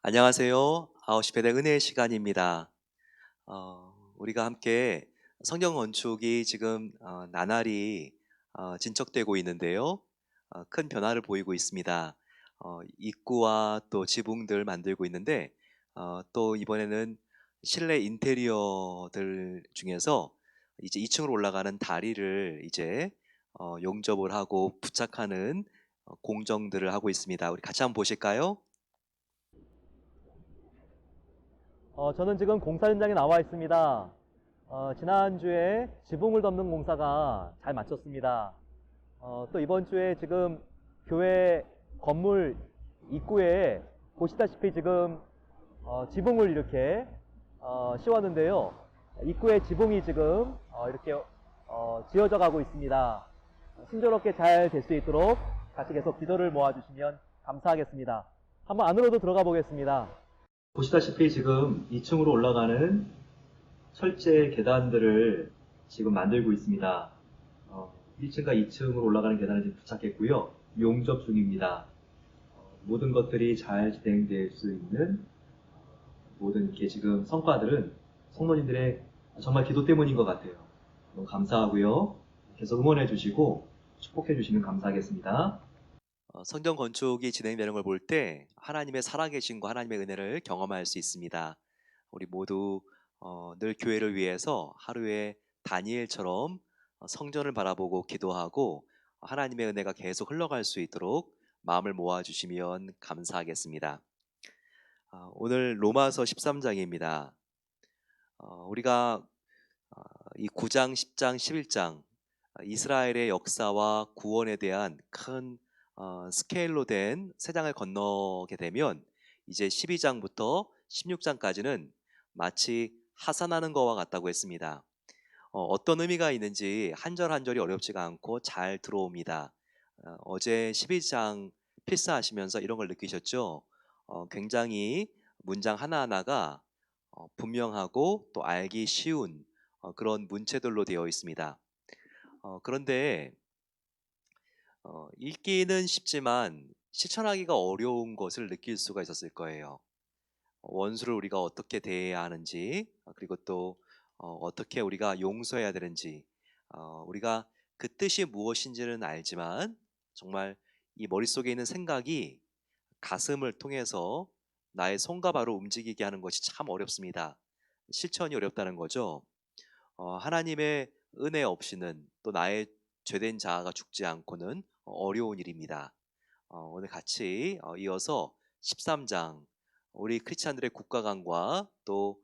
안녕하세요. 9시 배대 은혜의 시간입니다. 우리가 함께 성경 건축이 지금 나날이 진척되고 있는데요. 큰 변화를 보이고 있습니다. 입구와 또 지붕들 만들고 있는데 또 이번에는 실내 인테리어들 중에서 이제 2층으로 올라가는 다리를 이제 용접을 하고 부착하는 공정들을 하고 있습니다. 우리 같이 한번 보실까요? 저는 지금 공사 현장에 나와 있습니다. 지난주에 지붕을 덮는 공사가 잘 마쳤습니다. 또 이번 주에 지금 교회 건물 입구에 보시다시피 지금 지붕을 이렇게 씌웠는데요. 입구에 지붕이 지금 이렇게 지어져 가고 있습니다. 순조롭게 잘 될 수 있도록 다시 계속 기도를 모아주시면 감사하겠습니다. 한번 안으로도 들어가 보겠습니다. 보시다시피 지금 2층으로 올라가는 철제 계단들을 지금 만들고 있습니다. 1층과 2층으로 올라가는 계단을 지금 부착했고요. 용접 중입니다. 모든 것들이 잘 진행될 수 있는 모든 이렇게 지금 성과들은 성도님들의 정말 기도 때문인 것 같아요. 너무 감사하고요. 계속 응원해 주시고 축복해 주시면 감사하겠습니다. 성경 건축이 진행되는 걸 볼 때 하나님의 살아계신과 하나님의 은혜를 경험할 수 있습니다. 우리 모두 늘 교회를 위해서 하루에 다니엘처럼 성전을 바라보고 기도하고 하나님의 은혜가 계속 흘러갈 수 있도록 마음을 모아주시면 감사하겠습니다. 오늘 로마서 13장입니다. 우리가 이 9장, 10장, 11장 이스라엘의 역사와 구원에 대한 큰 스케일로 된 세 장을 건너게 되면 이제 12장부터 16장까지는 마치 하산하는 것과 같다고 했습니다. 어떤 의미가 있는지 한 절 한 절이 어렵지가 않고 잘 들어옵니다. 어제 12장 필사하시면서 이런 걸 느끼셨죠? 굉장히 문장 하나하나가 분명하고 또 알기 쉬운 그런 문체들로 되어 있습니다. 그런데 읽기는 쉽지만 실천하기가 어려운 것을 느낄 수가 있었을 거예요. 원수를 우리가 어떻게 대해야 하는지, 그리고 또 어떻게 우리가 용서해야 되는지, 우리가 그 뜻이 무엇인지는 알지만 정말 이 머릿속에 있는 생각이 가슴을 통해서 나의 손과 발로 움직이게 하는 것이 참 어렵습니다. 실천이 어렵다는 거죠. 하나님의 은혜 없이는 또 나의 죄된 자아가 죽지 않고는 어려운 일입니다. 오늘 같이 이어서 13장 우리 크리스찬들의 국가관과 또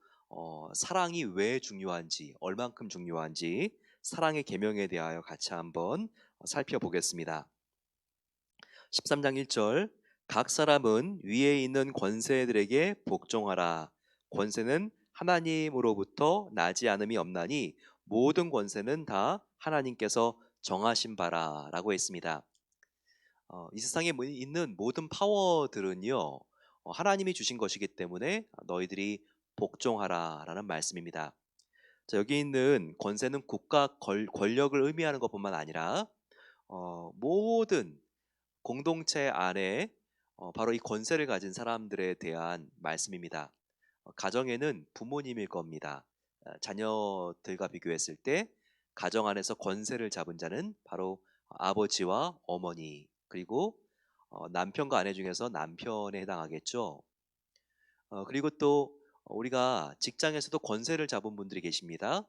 사랑이 왜 중요한지, 얼만큼 중요한지 사랑의 계명에 대하여 같이 한번 살펴보겠습니다. 13장 1절 각 사람은 위에 있는 권세들에게 복종하라. 권세는 하나님으로부터 나지 않음이 없나니 모든 권세는 다 하나님께서 정하신 바라라고 했습니다. 이 세상에 있는 모든 파워들은요 하나님이 주신 것이기 때문에 너희들이 복종하라라는 말씀입니다. 자, 여기 있는 권세는 국가 권력을 의미하는 것뿐만 아니라 모든 공동체 안에 바로 이 권세를 가진 사람들에 대한 말씀입니다. 가정에는 부모님일 겁니다. 자녀들과 비교했을 때 가정 안에서 권세를 잡은 자는 바로 아버지와 어머니 그리고 남편과 아내 중에서 남편에 해당하겠죠. 그리고 또 우리가 직장에서도 권세를 잡은 분들이 계십니다.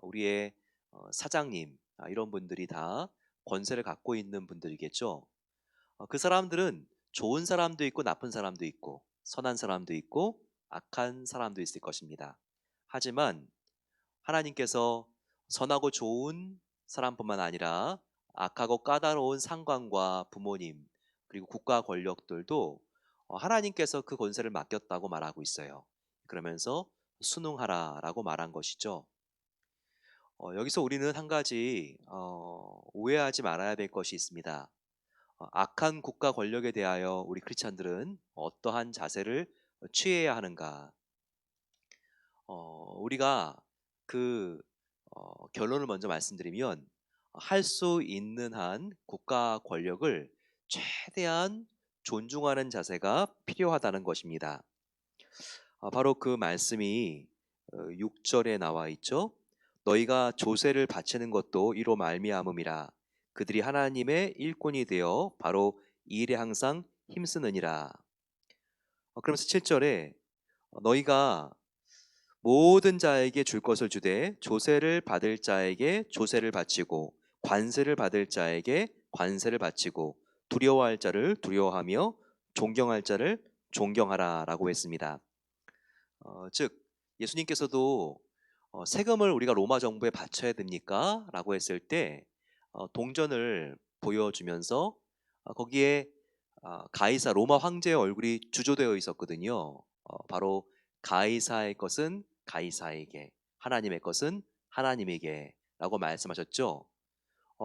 우리의 사장님 이런 분들이 다 권세를 갖고 있는 분들이겠죠. 그 사람들은 좋은 사람도 있고 나쁜 사람도 있고 선한 사람도 있고 악한 사람도 있을 것입니다. 하지만 하나님께서 선하고 좋은 사람뿐만 아니라 악하고 까다로운 상관과 부모님 그리고 국가 권력들도 하나님께서 그 권세를 맡겼다고 말하고 있어요. 그러면서 순응하라라고 말한 것이죠. 여기서 우리는 한 가지 오해하지 말아야 될 것이 있습니다. 악한 국가 권력에 대하여 우리 크리스찬들은 어떠한 자세를 취해야 하는가? 우리가 그 결론을 먼저 말씀드리면 할 수 있는 한 국가 권력을 최대한 존중하는 자세가 필요하다는 것입니다. 바로 그 말씀이 6절에 나와 있죠. 너희가 조세를 바치는 것도 이로 말미암음이라. 그들이 하나님의 일꾼이 되어 바로 이 일에 항상 힘쓰느니라. 그러면서 7절에 너희가 모든 자에게 줄 것을 주되 조세를 받을 자에게 조세를 바치고 관세를 받을 자에게 관세를 바치고 두려워할 자를 두려워하며 존경할 자를 존경하라라고 했습니다. 즉 예수님께서도 세금을 우리가 로마 정부에 바쳐야 됩니까? 라고 했을 때 동전을 보여주면서 거기에 가이사 로마 황제의 얼굴이 주조되어 있었거든요. 바로 가이사의 것은 가이사에게, 하나님의 것은 하나님에게 라고 말씀하셨죠.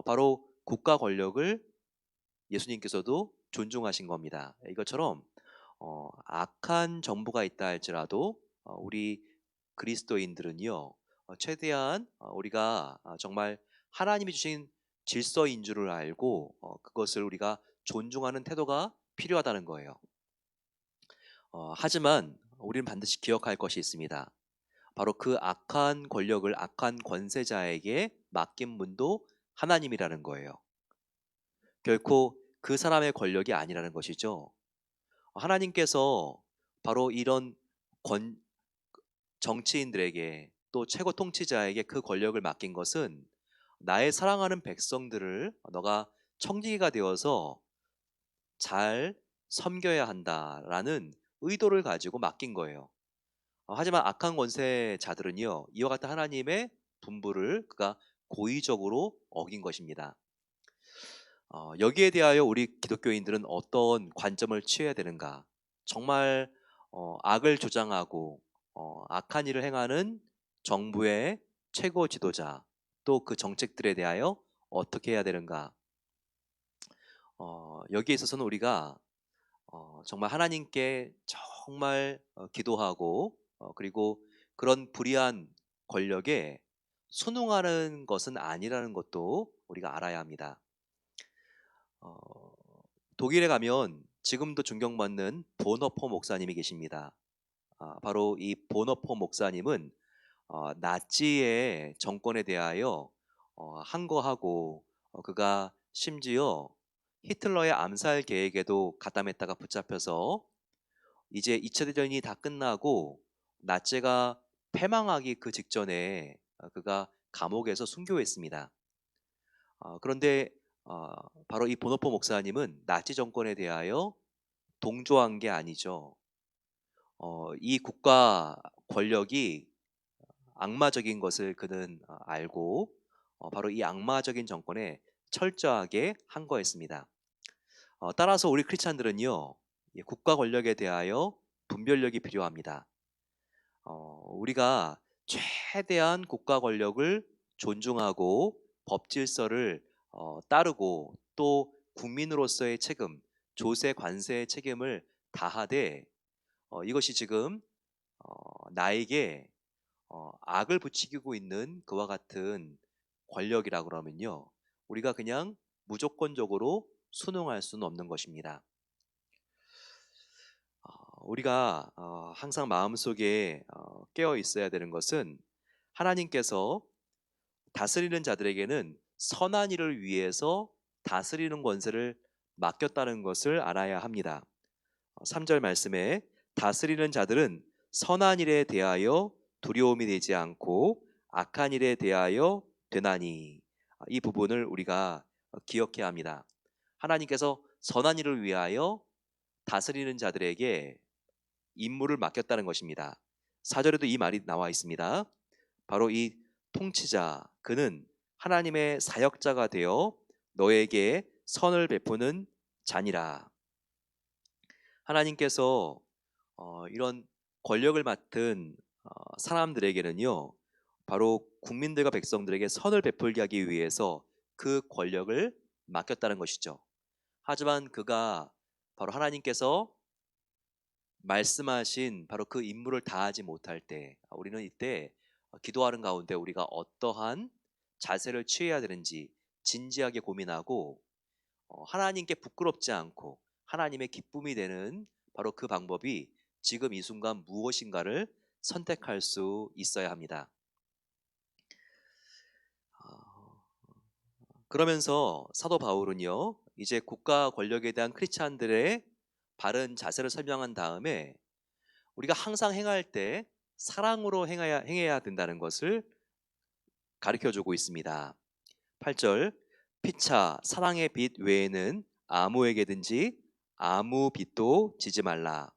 바로 국가 권력을 예수님께서도 존중하신 겁니다. 이것처럼 악한 정부가 있다 할지라도 우리 그리스도인들은요, 최대한 우리가 정말 하나님이 주신 질서인 줄을 알고 그것을 우리가 존중하는 태도가 필요하다는 거예요. 하지만 우리는 반드시 기억할 것이 있습니다. 바로 그 악한 권력을 악한 권세자에게 맡긴 분도 하나님이라는 거예요. 결코 그 사람의 권력이 아니라는 것이죠. 하나님께서 바로 이런 권, 정치인들에게 또 최고 통치자에게 그 권력을 맡긴 것은 나의 사랑하는 백성들을 너가 청지기가 되어서 잘 섬겨야 한다라는 의도를 가지고 맡긴 거예요. 하지만 악한 권세자들은요, 이와 같은 하나님의 분부를 그가 고의적으로 어긴 것입니다. 여기에 대하여 우리 기독교인들은 어떤 관점을 취해야 되는가? 정말 악을 조장하고 악한 일을 행하는 정부의 최고 지도자 또 그 정책들에 대하여 어떻게 해야 되는가? 여기에 있어서는 우리가 정말 하나님께 정말 기도하고 그리고 그런 불의한 권력에 순응하는 것은 아니라는 것도 우리가 알아야 합니다. 어, 독일에 가면 지금도 존경받는 보너포 목사님이 계십니다. 바로 이 보너포 목사님은 나치의 정권에 대하여 항거하고 그가 심지어 히틀러의 암살 계획에도 가담했다가 붙잡혀서 이제 2차 대전이 다 끝나고 나치가 패망하기 그 직전에 그가 감옥에서 순교했습니다. 그런데 바로 이 보노포 목사님은 나치 정권에 대하여 동조한 게 아니죠. 이 국가 권력이 악마적인 것을 그는 알고 바로 이 악마적인 정권에 철저하게 항거했습니다. 따라서 우리 크리스찬들은요, 국가 권력에 대하여 분별력이 필요합니다. 우리가 최대한 국가 권력을 존중하고 법 질서를 따르고 또 국민으로서의 책임, 조세 관세의 책임을 다하되 이것이 지금 나에게 악을 부추기고 있는 그와 같은 권력이라 그러면요, 우리가 그냥 무조건적으로 순응할 수는 없는 것입니다. 우리가 항상 마음속에 깨어 있어야 되는 것은 하나님께서 다스리는 자들에게는 선한 일을 위해서 다스리는 권세를 맡겼다는 것을 알아야 합니다. 3절 말씀에 다스리는 자들은 선한 일에 대하여 두려움이 되지 않고 악한 일에 대하여 되나니, 이 부분을 우리가 기억해야 합니다. 하나님께서 선한 일을 위하여 다스리는 자들에게 임무를 맡겼다는 것입니다. 4절에도 이 말이 나와 있습니다. 바로 이 통치자 그는 하나님의 사역자가 되어 너에게 선을 베푸는 자니라. 하나님께서 이런 권력을 맡은 사람들에게는요, 바로 국민들과 백성들에게 선을 베풀게 하기 위해서 그 권력을 맡겼다는 것이죠. 하지만 그가 바로 하나님께서 말씀하신 바로 그 임무를 다하지 못할 때 우리는 이때 기도하는 가운데 우리가 어떠한 자세를 취해야 되는지 진지하게 고민하고 하나님께 부끄럽지 않고 하나님의 기쁨이 되는 바로 그 방법이 지금 이 순간 무엇인가를 선택할 수 있어야 합니다. 어, 그러면서 사도 바울은요, 이제 국가 권력에 대한 크리스찬들의 바른 자세를 설명한 다음에 우리가 항상 행할 때 사랑으로 행해야 된다는 것을 가르쳐 주고 있습니다. 8절, 피차 사랑의 빛 외에는 아무에게든지 아무 빚도 지지 말라.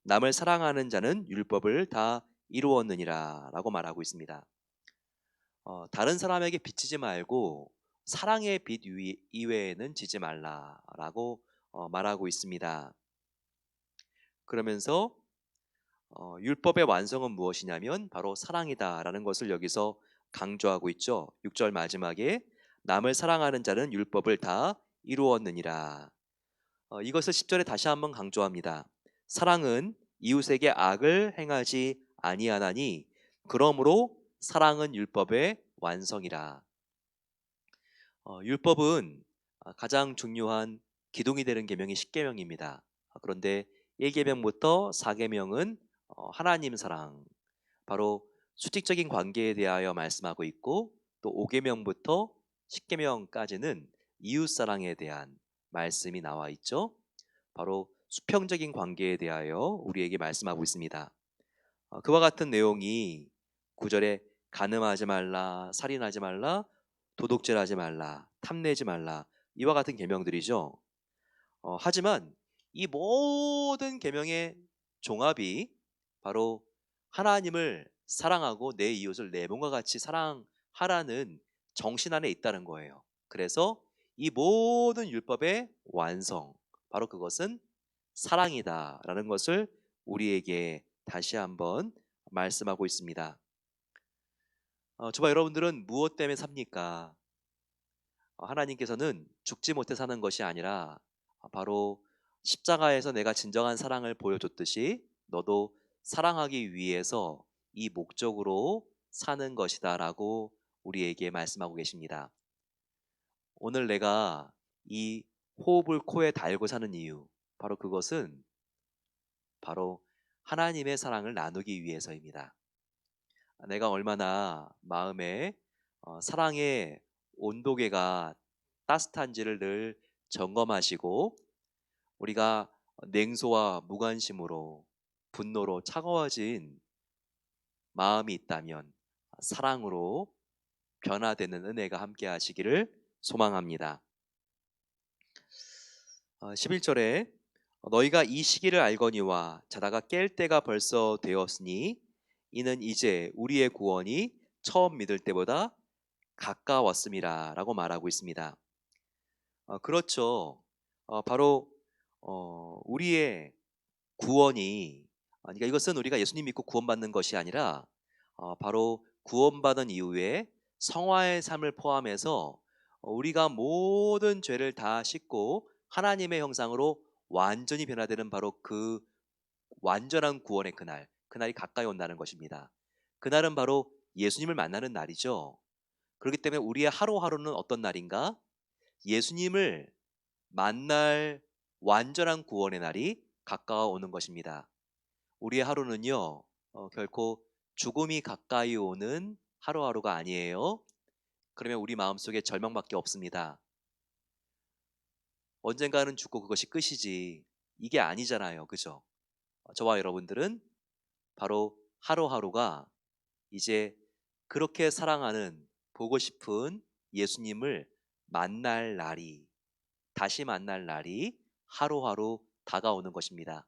남을 사랑하는 자는 율법을 다 이루었느니라 라고 말하고 있습니다. 다른 사람에게 빚지지 말고 사랑의 빚 이외에는 지지 말라라고 말하고 있습니다. 그러면서 율법의 완성은 무엇이냐면 바로 사랑이다라는 것을 여기서 강조하고 있죠. 6절 마지막에 남을 사랑하는 자는 율법을 다 이루었느니라. 이것을 10절에 다시 한번 강조합니다. 사랑은 이웃에게 악을 행하지 아니하나니 그러므로 사랑은 율법의 완성이라. 율법은 가장 중요한 기둥이 되는 계명이 10계명입니다. 그런데 1계명부터 4계명은 하나님 사랑, 바로 수직적인 관계에 대하여 말씀하고 있고, 또 5계명부터 10계명까지는 이웃 사랑에 대한 말씀이 나와 있죠. 바로 수평적인 관계에 대하여 우리에게 말씀하고 있습니다. 그와 같은 내용이 9절에 간음하지 말라, 살인하지 말라, 도둑질하지 말라, 탐내지 말라, 이와 같은 계명들이죠. 하지만 이 모든 계명의 종합이 바로 하나님을 사랑하고 내 이웃을 내 몸과 같이 사랑하라는 정신 안에 있다는 거예요. 그래서 이 모든 율법의 완성, 바로 그것은 사랑이다라는 것을 우리에게 다시 한번 말씀하고 있습니다. 저와 여러분들은 무엇 때문에 삽니까? 하나님께서는 죽지 못해 사는 것이 아니라 바로 십자가에서 내가 진정한 사랑을 보여줬듯이 너도 사랑하기 위해서 이 목적으로 사는 것이다라고 우리에게 말씀하고 계십니다. 오늘 내가 이 호흡을 코에 달고 사는 이유, 바로 그것은 바로 하나님의 사랑을 나누기 위해서입니다. 내가 얼마나 마음에 사랑의 온도계가 따뜻한지를 늘 점검하시고, 우리가 냉소와 무관심으로 분노로 차가워진 마음이 있다면 사랑으로 변화되는 은혜가 함께 하시기를 소망합니다. 11절에 너희가 이 시기를 알거니와 자다가 깰 때가 벌써 되었으니 이는 이제 우리의 구원이 처음 믿을 때보다 가까웠음이라 라고 말하고 있습니다. 그렇죠. 바로 우리의 구원이, 그러니까 이것은 우리가 예수님 믿고 구원받는 것이 아니라 바로 구원받은 이후에 성화의 삶을 포함해서 우리가 모든 죄를 다 씻고 하나님의 형상으로 완전히 변화되는 바로 그 완전한 구원의 그날이 가까이 온다는 것입니다. 그날은 바로 예수님을 만나는 날이죠. 그렇기 때문에 우리의 하루하루는 어떤 날인가? 예수님을 만날 완전한 구원의 날이 가까워 오는 것입니다. 우리의 하루는요, 결코 죽음이 가까이 오는 하루하루가 아니에요. 그러면 우리 마음속에 절망밖에 없습니다. 언젠가는 죽고 그것이 끝이지, 이게 아니잖아요. 그죠? 저와 여러분들은 바로 하루하루가 이제 그렇게 사랑하는, 보고 싶은 예수님을 만날 날이, 다시 만날 날이 하루하루 다가오는 것입니다.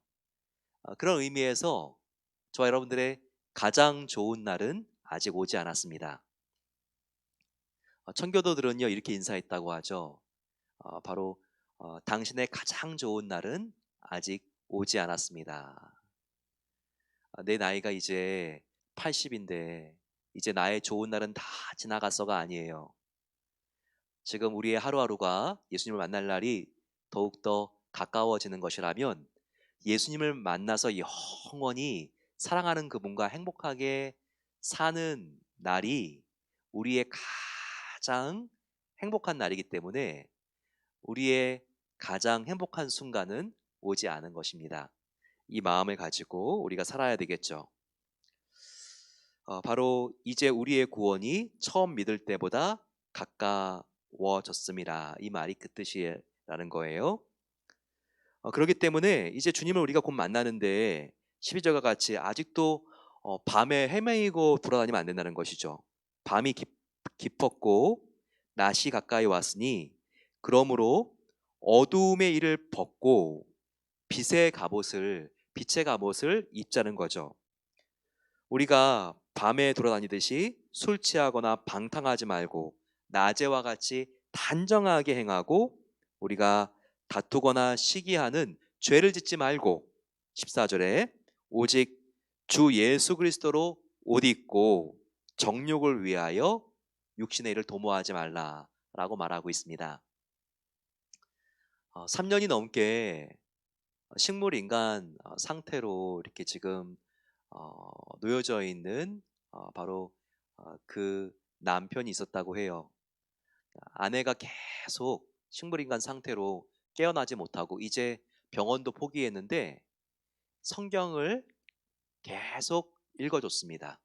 그런 의미에서 저와 여러분들의 가장 좋은 날은 아직 오지 않았습니다. 청교도들은요, 이렇게 인사했다고 하죠. 바로 당신의 가장 좋은 날은 아직 오지 않았습니다. 내 나이가 이제 80인데 이제 나의 좋은 날은 다 지나갔어가 아니에요. 지금 우리의 하루하루가 예수님을 만날 날이 더욱더 가까워지는 것이라면 예수님을 만나서 영원히 사랑하는 그분과 행복하게 사는 날이 우리의 가장 행복한 날이기 때문에 우리의 가장 행복한 순간은 오지 않은 것입니다. 이 마음을 가지고 우리가 살아야 되겠죠. 바로 이제 우리의 구원이 처음 믿을 때보다 가까워졌습니다. 이 말이 그 뜻이라는 거예요. 그렇기 때문에 이제 주님을 우리가 곧 만나는데 12절과 같이 아직도 밤에 헤매이고 돌아다니면 안 된다는 것이죠. 밤이 깊었고 낮이 가까이 왔으니 그러므로 어두움의 일을 벗고 빛의 갑옷을 입자는 거죠. 우리가 밤에 돌아다니듯이 술 취하거나 방탕하지 말고 낮에와 같이 단정하게 행하고 우리가 다투거나 시기하는 죄를 짓지 말고 14절에 오직 주 예수 그리스도로 옷 입고 정욕을 위하여 육신의 일을 도모하지 말라라고 말하고 있습니다. 3년이 넘게 식물 인간 상태로 이렇게 지금 놓여져 있는 바로 그 남편이 있었다고 해요. 아내가 계속 식물인간 상태로 깨어나지 못하고 이제 병원도 포기했는데 성경을 계속 읽어줬습니다.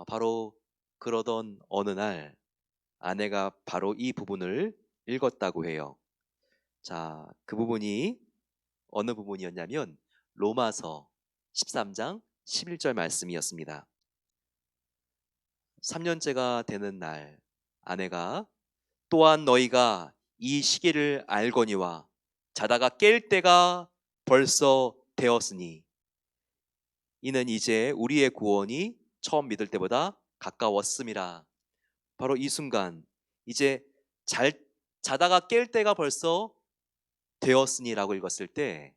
바로 그러던 어느 날 아내가 바로 이 부분을 읽었다고 해요. 자, 그 부분이 어느 부분이었냐면 로마서 13장 11절 말씀이었습니다. 3년째가 되는 날 아내가 또한 너희가 이 시기를 알거니와 자다가 깰 때가 벌써 되었으니 이는 이제 우리의 구원이 처음 믿을 때보다 가까웠음이라. 바로 이 순간 이제 자다가 깰 때가 벌써 되었으니라고 읽었을 때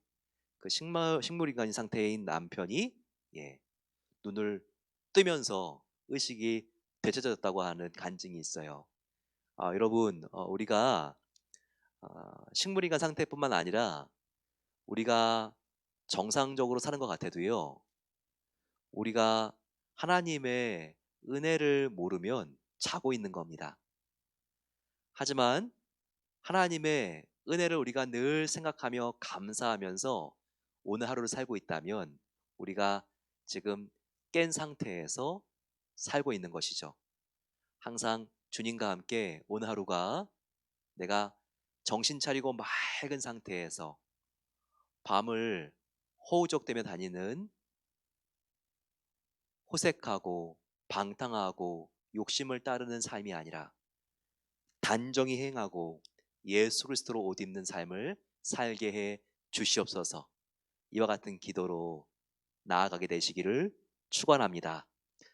그 식물인간인 상태인 남편이 눈을 뜨면서 의식이 되찾아졌다고 하는 간증이 있어요. 여러분, 우리가 식물인간 상태뿐만 아니라 우리가 정상적으로 사는 것 같아도요, 우리가 하나님의 은혜를 모르면 자고 있는 겁니다. 하지만 하나님의 은혜를 우리가 늘 생각하며 감사하면서 오늘 하루를 살고 있다면 우리가 지금 깬 상태에서 살고 있는 것이죠. 항상 주님과 함께 오늘 하루가 내가 정신 차리고 맑은 상태에서 밤을 허우적대며 다니는 호색하고 방탕하고 욕심을 따르는 삶이 아니라 단정히 행하고 예수 그리스도로 옷 입는 삶을 살게 해 주시옵소서. 이와 같은 기도로 나아가게 되시기를 축원합니다.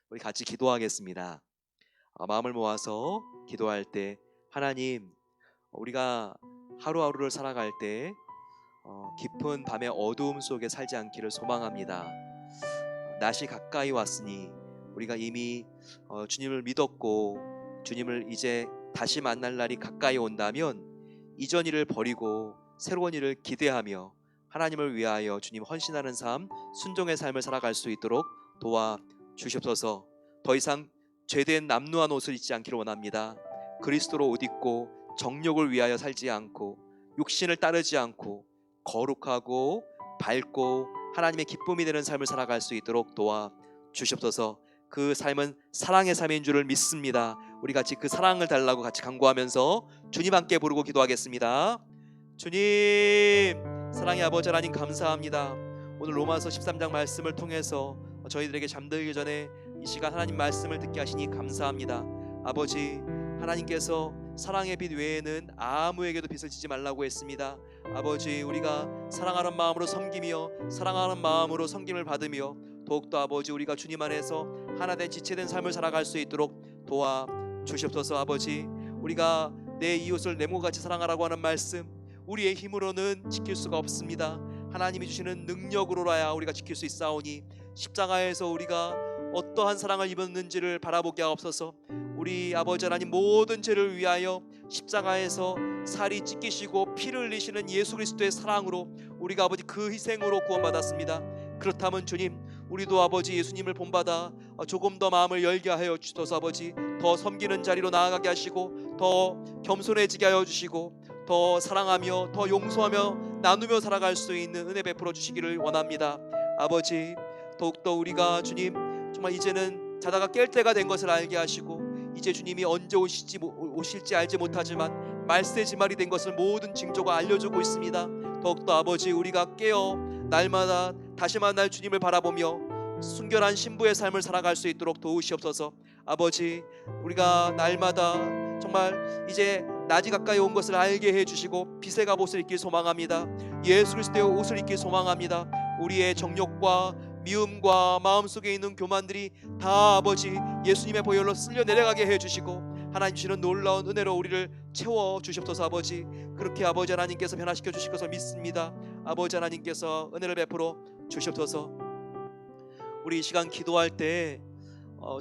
우리 같이 기도하겠습니다. 마음을 모아서 기도할 때 하나님, 우리가 하루하루를 살아갈 때 깊은 밤의 어두움 속에 살지 않기를 소망합니다. 낮이 가까이 왔으니 우리가 이미 주님을 믿었고 주님을 이제 다시 만날 날이 가까이 온다면 이전 일을 버리고 새로운 일을 기대하며 하나님을 위하여 주님 헌신하는 삶, 순종의 삶을 살아갈 수 있도록 도와 주시옵소서. 더 이상 죄된 남루한 옷을 입지 않기를 원합니다. 그리스도로 옷 입고 정욕을 위하여 살지 않고 육신을 따르지 않고 거룩하고 밝고 하나님의 기쁨이 되는 삶을 살아갈 수 있도록 도와 주시옵소서. 그 삶은 사랑의 삶인 줄을 믿습니다. 우리 같이 그 사랑을 달라고 같이 간구하면서 주님 함께 부르고 기도하겠습니다. 주님, 사랑의 아버지 하나님 감사합니다. 오늘 로마서 13장 말씀을 통해서 저희들에게 잠들기 전에 이 시간 하나님 말씀을 듣게 하시니 감사합니다. 아버지, 하나님께서 사랑의 빛 외에는 아무에게도 빛을 지지 말라고 했습니다. 아버지, 우리가 사랑하는 마음으로 섬기며 사랑하는 마음으로 섬김을 받으며 더욱더 아버지 우리가 주님 안에서 하나된 지체된 삶을 살아갈 수 있도록 도와 주시옵소서. 아버지, 우리가 내 이웃을 내 몸같이 사랑하라고 하는 말씀 우리의 힘으로는 지킬 수가 없습니다. 하나님이 주시는 능력으로라야 우리가 지킬 수 있사오니 십자가에서 우리가 어떠한 사랑을 입었는지를 바라보게 하옵소서. 우리 아버지 하나님 모든 죄를 위하여 십자가에서 살이 찢기시고 피를 흘리시는 예수 그리스도의 사랑으로 우리가 아버지 그 희생으로 구원받았습니다. 그렇다면 주님, 우리도 아버지 예수님을 본받아 조금 더 마음을 열게 하여 주셔서 아버지 더 섬기는 자리로 나아가게 하시고 더 겸손해지게 하여 주시고 더 사랑하며 더 용서하며 나누며 살아갈 수 있는 은혜 베풀어 주시기를 원합니다. 아버지, 더욱더 우리가 주님 정말 이제는 자다가 깰 때가 된 것을 알게 하시고, 이제 주님이 언제 오실지 알지 못하지만 말세지말이 된 것을 모든 징조가 알려주고 있습니다. 더욱더 아버지, 우리가 깨어 날마다 다시 만날 주님을 바라보며 순결한 신부의 삶을 살아갈 수 있도록 도우시옵소서. 아버지, 우리가 날마다 정말 이제 낮이 가까이 온 것을 알게 해주시고 빛의 갑옷을 입길 소망합니다. 예수 그리스도의 옷을 입길 소망합니다. 우리의 정욕과 미움과 마음속에 있는 교만들이 다 아버지 예수님의 보혈로 쓸려 내려가게 해주시고, 하나님 주시는 놀라운 은혜로 우리를 채워 주시옵소서. 아버지, 그렇게 아버지 하나님께서 변화시켜 주실 것을 믿습니다. 아버지 하나님께서 은혜를 베풀어 주시옵소서. 우리 이 시간 기도할 때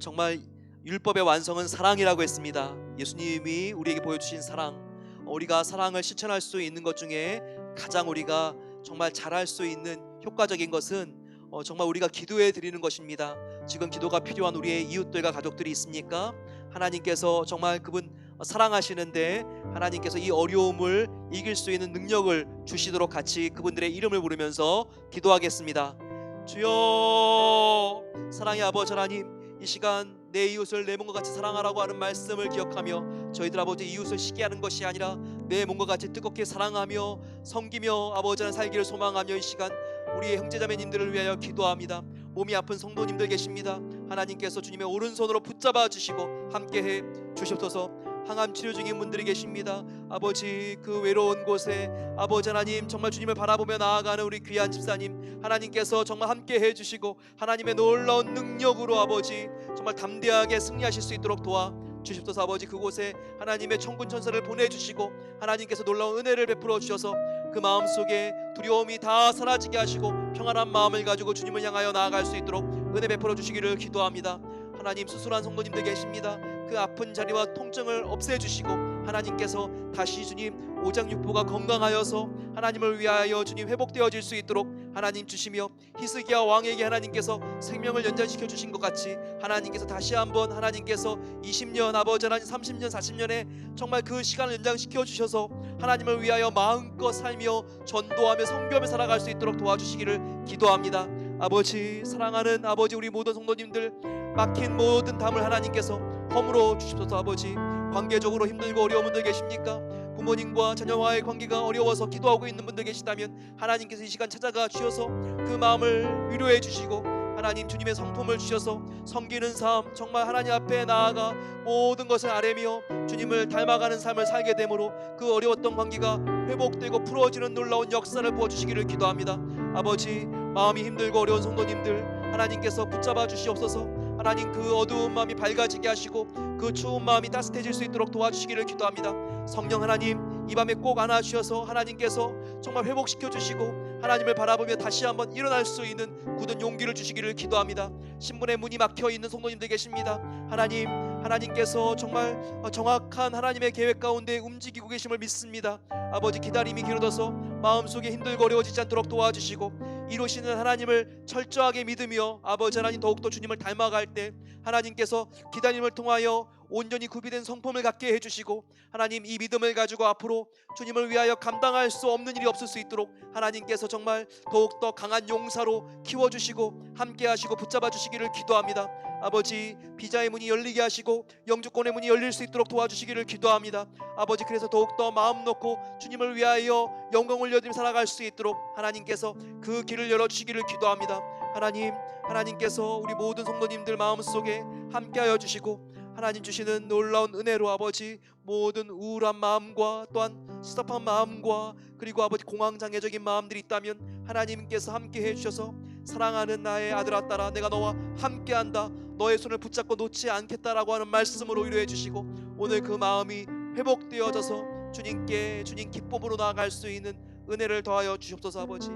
정말 율법의 완성은 사랑이라고 했습니다. 예수님이 우리에게 보여주신 사랑, 우리가 사랑을 실천할 수 있는 것 중에 가장 우리가 정말 잘할 수 있는 효과적인 것은 정말 우리가 기도해 드리는 것입니다. 지금 기도가 필요한 우리의 이웃들과 가족들이 있습니까? 하나님께서 정말 그분 사랑하시는데 하나님께서 이 어려움을 이길 수 있는 능력을 주시도록 같이 그분들의 이름을 부르면서 기도하겠습니다. 주여, 사랑의 아버지 하나님, 이 시간 내 이웃을 내 몸과 같이 사랑하라고 하는 말씀을 기억하며 저희들 아버지 이웃을 시기하는 것이 아니라 내 몸과 같이 뜨겁게 사랑하며 섬기며 아버지 하나님 살기를 소망하며 이 시간 우리의 형제자매님들을 위하여 기도합니다. 몸이 아픈 성도님들 계십니다. 하나님께서 주님의 오른손으로 붙잡아 주시고 함께해 주시옵소서. 항암 치료 중인 분들이 계십니다. 아버지, 그 외로운 곳에 아버지 하나님 정말 주님을 바라보며 나아가는 우리 귀한 집사님 하나님께서 정말 함께 해주시고 하나님의 놀라운 능력으로 아버지 정말 담대하게 승리하실 수 있도록 도와 주십소서. 아버지, 그곳에 하나님의 천군 천사를 보내주시고 하나님께서 놀라운 은혜를 베풀어 주셔서 그 마음속에 두려움이 다 사라지게 하시고 평안한 마음을 가지고 주님을 향하여 나아갈 수 있도록 은혜 베풀어 주시기를 기도합니다. 하나님, 수술한 성도님들 계십니다. 그 아픈 자리와 통증을 없애주시고 하나님께서 다시 주님 오장육부가 건강하여서 하나님을 위하여 주님 회복되어질 수 있도록 하나님 주시며, 히스기야 왕에게 하나님께서 생명을 연장시켜 주신 것 같이 하나님께서 다시 한번 하나님께서 20년 아버지 하나님 30년 40년에 정말 그 시간을 연장시켜 주셔서 하나님을 위하여 마음껏 살며 전도하며 선교하며 살아갈 수 있도록 도와주시기를 기도합니다. 아버지, 사랑하는 아버지, 우리 모든 성도님들 막힌 모든 담을 하나님께서 허물어 주십소서. 아버지, 관계적으로 힘들고 어려운 분들 계십니까? 부모님과 자녀와의 관계가 어려워서 기도하고 있는 분들 계시다면 하나님께서 이 시간 찾아가 주셔서 그 마음을 위로해 주시고 하나님 주님의 성품을 주셔서 섬기는 삶, 정말 하나님 앞에 나아가 모든 것을 아뢰며 주님을 닮아가는 삶을 살게 되므로 그 어려웠던 관계가 회복되고 풀어지는 놀라운 역사를 부어주시기를 기도합니다. 아버지, 마음이 힘들고 어려운 성도님들 하나님께서 붙잡아 주시옵소서. 하나님, 그 어두운 마음이 밝아지게 하시고 그 추운 마음이 따뜻해질 수 있도록 도와주시기를 기도합니다. 성령 하나님, 이 밤에 꼭 안아주셔서 하나님께서 정말 회복시켜 주시고 하나님을 바라보며 다시 한번 일어날 수 있는 굳은 용기를 주시기를 기도합니다. 신분의 문이 막혀 있는 성도님들 계십니다. 하나님, 하나님께서 정말 정확한 하나님의 계획 가운데 움직이고 계심을 믿습니다. 아버지, 기다림이 길어져서 마음속에 힘들고 어려워지지 않도록 도와주시고 이루시는 하나님을 철저하게 믿으며 아버지 하나님 더욱더 주님을 닮아갈 때 하나님께서 기다림을 통하여 온전히 구비된 성품을 갖게 해주시고 하나님, 이 믿음을 가지고 앞으로 주님을 위하여 감당할 수 없는 일이 없을 수 있도록 하나님께서 정말 더욱더 강한 용사로 키워주시고 함께하시고 붙잡아 주시기를 기도합니다. 아버지, 비자의 문이 열리게 하시고 영주권의 문이 열릴 수 있도록 도와주시기를 기도합니다. 아버지, 그래서 더욱더 마음 놓고 주님을 위하여 영광을 올려드리며 살아갈 수 있도록 하나님께서 그 길을 열어주시기를 기도합니다. 하나님, 하나님께서 우리 모든 성도님들 마음속에 함께하여 주시고 하나님 주시는 놀라운 은혜로 아버지 모든 우울한 마음과 또한 섭섭한 마음과 그리고 아버지 공황장애적인 마음들이 있다면 하나님께서 함께해 주셔서 사랑하는 나의 아들아 딸아, 내가 너와 함께한다, 너의 손을 붙잡고 놓지 않겠다라고 하는 말씀으로 위로해 주시고 오늘 그 마음이 회복되어져서 주님께 주님 기쁨으로 나아갈 수 있는 은혜를 더하여 주시옵소서. 아버지,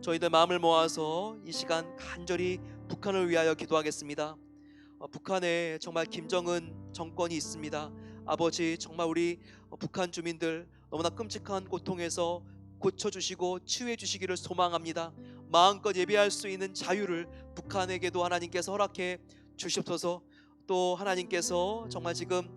저희들 마음을 모아서 이 시간 간절히 북한을 위하여 기도하겠습니다. 북한에 정말 김정은 정권이 있습니다. 아버지, 정말 우리 북한 주민들 너무나 끔찍한 고통에서 고쳐주시고 치유해주시기를 소망합니다. 마음껏 예배할 수 있는 자유를 북한에게도 하나님께서 허락해 주시옵소서. 또 하나님께서 정말 지금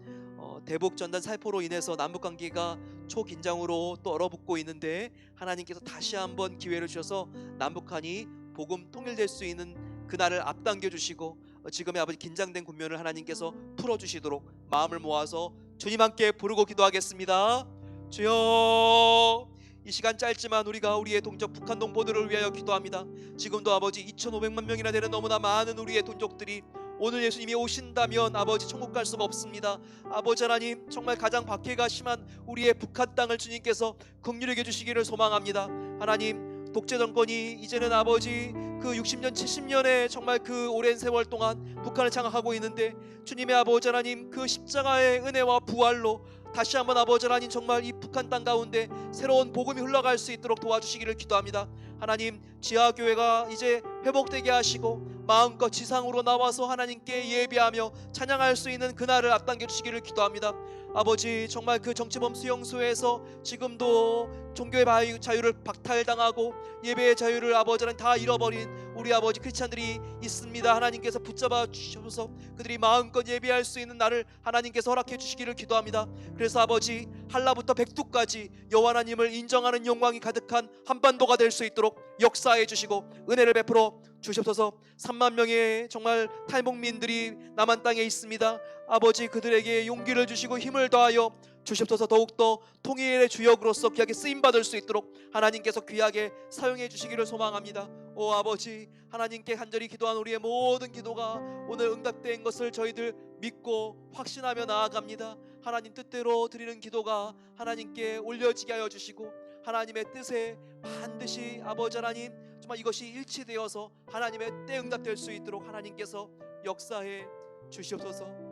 대북 전단 살포로 인해서 남북 관계가 초긴장으로 또 얼어붙고 있는데 하나님께서 다시 한번 기회를 주셔서 남북한이 복음 통일될 수 있는 그날을 앞당겨 주시고 지금의 아버지 긴장된 국면을 하나님께서 풀어 주시도록 마음을 모아서 주님 함께 부르고 기도하겠습니다. 주여, 이 시간 짧지만 우리가 우리의 동족 북한 동포들을 위하여 기도합니다. 지금도 아버지 2,500만 명이나 되는 너무나 많은 우리의 동족들이 오늘 예수님이 오신다면 아버지 천국 갈 수가 없습니다. 아버지 하나님, 정말 가장 박해가 심한 우리의 북한 땅을 주님께서 긍휼히 여겨 주시기를 소망합니다. 하나님, 독재 정권이 이제는 아버지 그 60년 70년의 정말 그 오랜 세월 동안 북한을 장악하고 있는데 주님의 아버지 하나님, 그 십자가의 은혜와 부활로 다시 한번 아버지 하나님 정말 이 북한 땅 가운데 새로운 복음이 흘러갈 수 있도록 도와주시기를 기도합니다. 하나님, 지하교회가 이제 회복되게 하시고 마음껏 지상으로 나와서 하나님께 예배하며 찬양할 수 있는 그날을 앞당겨 주시기를 기도합니다. 아버지, 정말 그 정치범 수용소에서 지금도 종교의 자유를 박탈당하고 예배의 자유를 아버지 하나님 다 잃어버린 우리 아버지 크리스찬들이 있습니다. 하나님께서 붙잡아 주셔서 그들이 마음껏 예배할 수 있는 날을 하나님께서 허락해 주시기를 기도합니다. 그래서 아버지, 한라부터 백두까지 여호와 하나님을 인정하는 영광이 가득한 한반도가 될 수 있도록 역사해 주시고 은혜를 베풀어 주시옵소서. 3만 명의 정말 탈북민들이 남한 땅에 있습니다. 아버지, 그들에게 용기를 주시고 힘을 더하여 주시옵소서. 더욱더 통일의 주역으로서 귀하게 쓰임받을 수 있도록 하나님께서 귀하게 사용해 주시기를 소망합니다. 오 아버지, 하나님께 간절히 기도한 우리의 모든 기도가 오늘 응답된 것을 저희들 믿고 확신하며 나아갑니다. 하나님 뜻대로 드리는 기도가 하나님께 올려지게 하여 주시고 하나님의 뜻에 반드시 아버지 하나님 정말 이것이 일치되어서 하나님의 때 응답될 수 있도록 하나님께서 역사해 주시옵소서.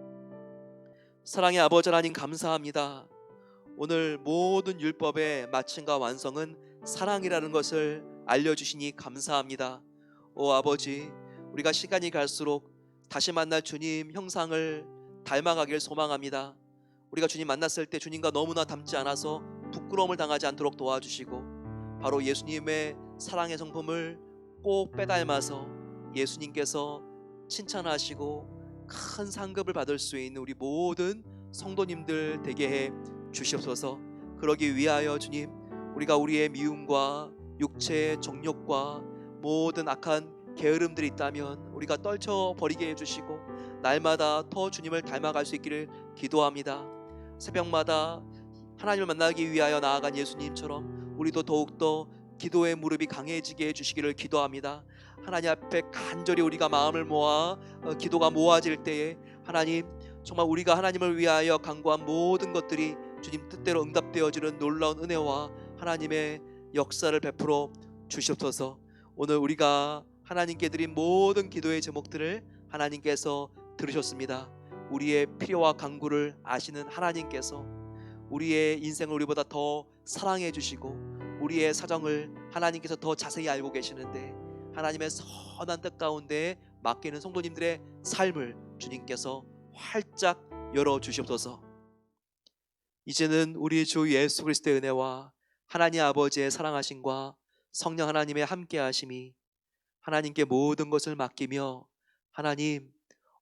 사랑의 아버지 하나님, 감사합니다. 오늘 모든 율법의 마침과 완성은 사랑이라는 것을 알려주시니 감사합니다. 오 아버지, 우리가 시간이 갈수록 다시 만날 주님 형상을 닮아가길 소망합니다. 우리가 주님 만났을 때 주님과 너무나 닮지 않아서 부끄러움을 당하지 않도록 도와주시고 바로 예수님의 사랑의 성품을 꼭 빼닮아서 예수님께서 칭찬하시고 큰 상급을 받을 수 있는 우리 모든 성도님들 되게 해 주시옵소서. 그러기 위하여 주님, 우리가 우리의 미움과 육체의 정욕과 모든 악한 게으름들이 있다면 우리가 떨쳐버리게 해주시고 날마다 더 주님을 닮아갈 수 있기를 기도합니다. 새벽마다 하나님을 만나기 위하여 나아간 예수님처럼 우리도 더욱더 기도의 무릎이 강해지게 해주시기를 기도합니다. 하나님 앞에 간절히 우리가 마음을 모아 기도가 모아질 때에 하나님, 정말 우리가 하나님을 위하여 간구한 모든 것들이 주님 뜻대로 응답되어지는 놀라운 은혜와 하나님의 역사를 베풀어 주시옵소서. 오늘 우리가 하나님께 드린 모든 기도의 제목들을 하나님께서 들으셨습니다. 우리의 필요와 간구를 아시는 하나님께서 우리의 인생을 우리보다 더 사랑해 주시고 우리의 사정을 하나님께서 더 자세히 알고 계시는데 하나님의 선한 뜻 가운데 맡기는 성도님들의 삶을 주님께서 활짝 열어주시옵소서. 이제는 우리 주 예수 그리스도의 은혜와 하나님 아버지의 사랑하심과 성령 하나님의 함께하심이 하나님께 모든 것을 맡기며 하나님,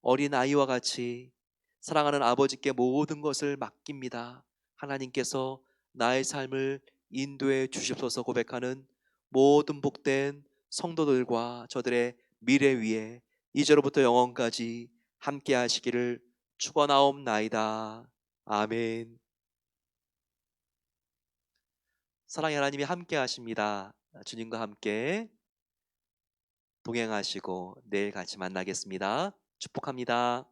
어린아이와 같이 사랑하는 아버지께 모든 것을 맡깁니다. 하나님께서 나의 삶을 인도해 주시옵소서 고백하는 모든 복된 성도들과 저들의 미래 위에 이제로부터 영원까지 함께 하시기를 축원하옵나이다. 아멘. 사랑의 하나님이 함께 하십니다. 주님과 함께 동행하시고 내일 같이 만나겠습니다. 축복합니다.